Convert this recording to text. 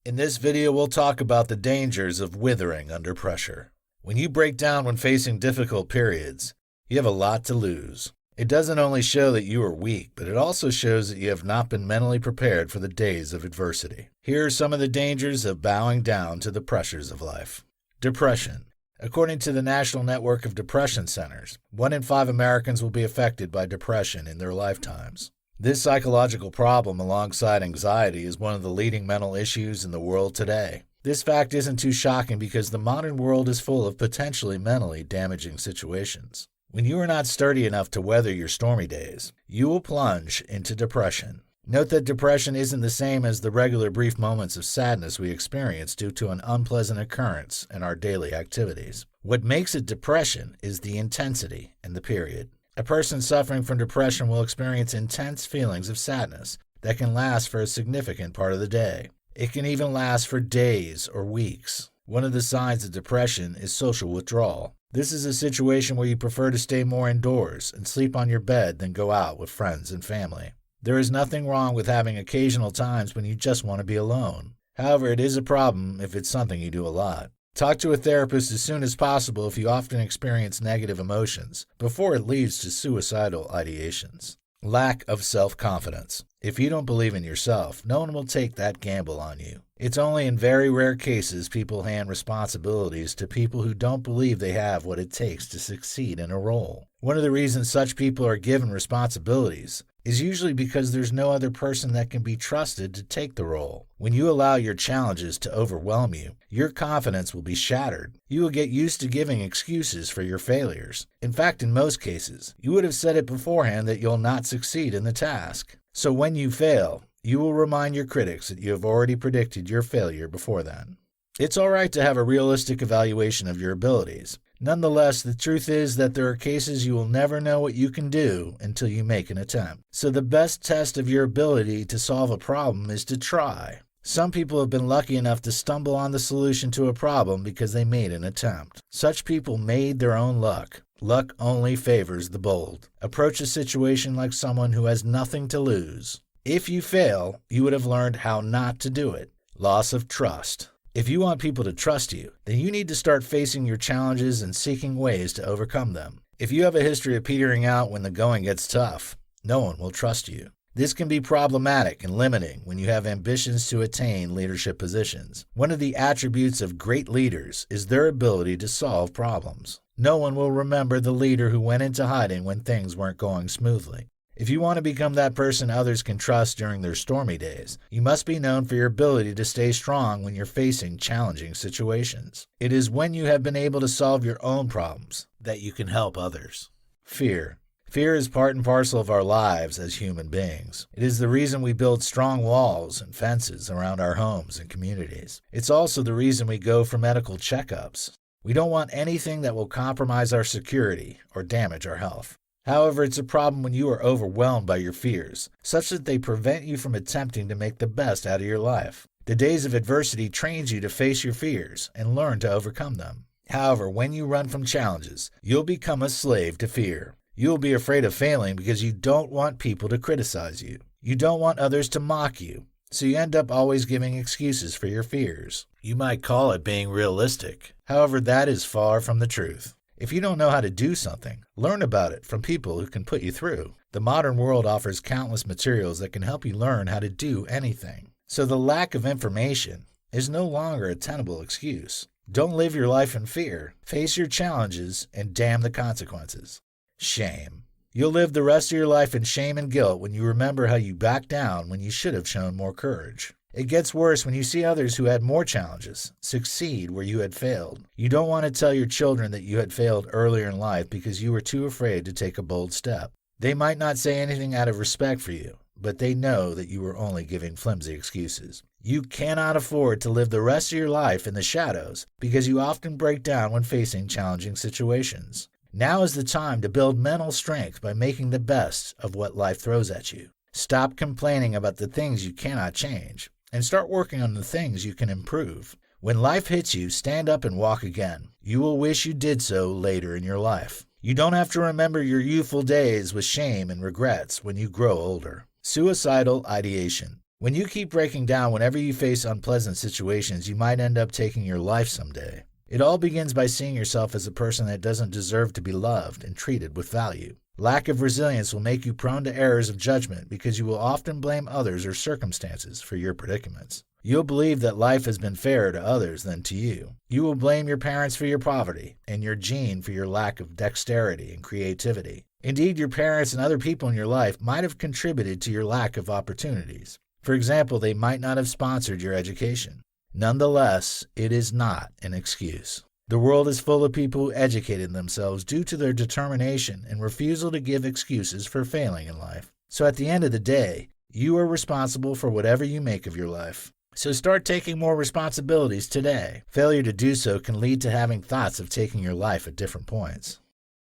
In this video, we'll talk about the dangers of withering under pressure. When you break down when facing difficult periods, you have a lot to lose. It doesn't only show that you are weak, but it also shows that you have not been mentally prepared for the days of adversity. Here are some of the dangers of bowing down to the pressures of life. Depression. According to the National Network of Depression Centers, 1 in 5 Americans will be affected by depression in their lifetimes. This psychological problem, alongside anxiety, is one of the leading mental issues in the world today. This fact isn't too shocking because the modern world is full of potentially mentally damaging situations. When you are not sturdy enough to weather your stormy days, you will plunge into depression. Note that depression isn't the same as the regular brief moments of sadness we experience due to an unpleasant occurrence in our daily activities. What makes it depression is the intensity and the period. A person suffering from depression will experience intense feelings of sadness that can last for a significant part of the day. It can even last for days or weeks. One of the signs of depression is social withdrawal. This is a situation where you prefer to stay more indoors and sleep on your bed than go out with friends and family. There is nothing wrong with having occasional times when you just want to be alone. However, it is a problem if it's something you do a lot. Talk to a therapist as soon as possible if you often experience negative emotions, before it leads to suicidal ideations. Lack of self-confidence. If you don't believe in yourself, no one will take that gamble on you. It's only in very rare cases people hand responsibilities to people who don't believe they have what it takes to succeed in a role. One of the reasons such people are given responsibilities is usually because there's no other person that can be trusted to take the role. When you allow your challenges to overwhelm you, your confidence will be shattered. You will get used to giving excuses for your failures. In fact, in most cases, you would have said it beforehand that you'll not succeed in the task. So when you fail, you will remind your critics that you have already predicted your failure before then. It's all right to have a realistic evaluation of your abilities. Nonetheless, the truth is that there are cases you will never know what you can do until you make an attempt. So the best test of your ability to solve a problem is to try. Some people have been lucky enough to stumble on the solution to a problem because they made an attempt. Such people made their own luck. Luck only favors the bold. Approach a situation like someone who has nothing to lose. If you fail, you would have learned how not to do it. Loss of trust. If you want people to trust you, then you need to start facing your challenges and seeking ways to overcome them. If you have a history of petering out when the going gets tough, no one will trust you. This can be problematic and limiting when you have ambitions to attain leadership positions. One of the attributes of great leaders is their ability to solve problems. No one will remember the leader who went into hiding when things weren't going smoothly. If you want to become that person others can trust during their stormy days, you must be known for your ability to stay strong when you're facing challenging situations. It is when you have been able to solve your own problems that you can help others. Fear. Fear is part and parcel of our lives as human beings. It is the reason we build strong walls and fences around our homes and communities. It's also the reason we go for medical checkups. We don't want anything that will compromise our security or damage our health. However, it's a problem when you are overwhelmed by your fears, such that they prevent you from attempting to make the best out of your life. The days of adversity trains you to face your fears and learn to overcome them. However, when you run from challenges, you'll become a slave to fear. You'll be afraid of failing because you don't want people to criticize you. You don't want others to mock you, so you end up always giving excuses for your fears. You might call it being realistic. However, that is far from the truth. If you don't know how to do something, learn about it from people who can put you through. The modern world offers countless materials that can help you learn how to do anything. So the lack of information is no longer a tenable excuse. Don't live your life in fear. Face your challenges and damn the consequences. Shame. You'll live the rest of your life in shame and guilt when you remember how you backed down when you should have shown more courage. It gets worse when you see others who had more challenges succeed where you had failed. You don't want to tell your children that you had failed earlier in life because you were too afraid to take a bold step. They might not say anything out of respect for you, but they know that you were only giving flimsy excuses. You cannot afford to live the rest of your life in the shadows because you often break down when facing challenging situations. Now is the time to build mental strength by making the best of what life throws at you. Stop complaining about the things you cannot change and start working on the things you can improve. When life hits you, stand up and walk again. You will wish you did so later in your life. You don't have to remember your youthful days with shame and regrets when you grow older. Suicidal ideation. When you keep breaking down whenever you face unpleasant situations, you might end up taking your life someday. It all begins by seeing yourself as a person that doesn't deserve to be loved and treated with value. Lack of resilience will make you prone to errors of judgment because you will often blame others or circumstances for your predicaments. You'll believe that life has been fairer to others than to you. You will blame your parents for your poverty and your gene for your lack of dexterity and creativity. Indeed, your parents and other people in your life might have contributed to your lack of opportunities. For example, they might not have sponsored your education. Nonetheless, it is not an excuse. The world is full of people who educated themselves due to their determination and refusal to give excuses for failing in life. So at the end of the day, you are responsible for whatever you make of your life. So start taking more responsibilities today. Failure to do so can lead to having thoughts of taking your life at different points.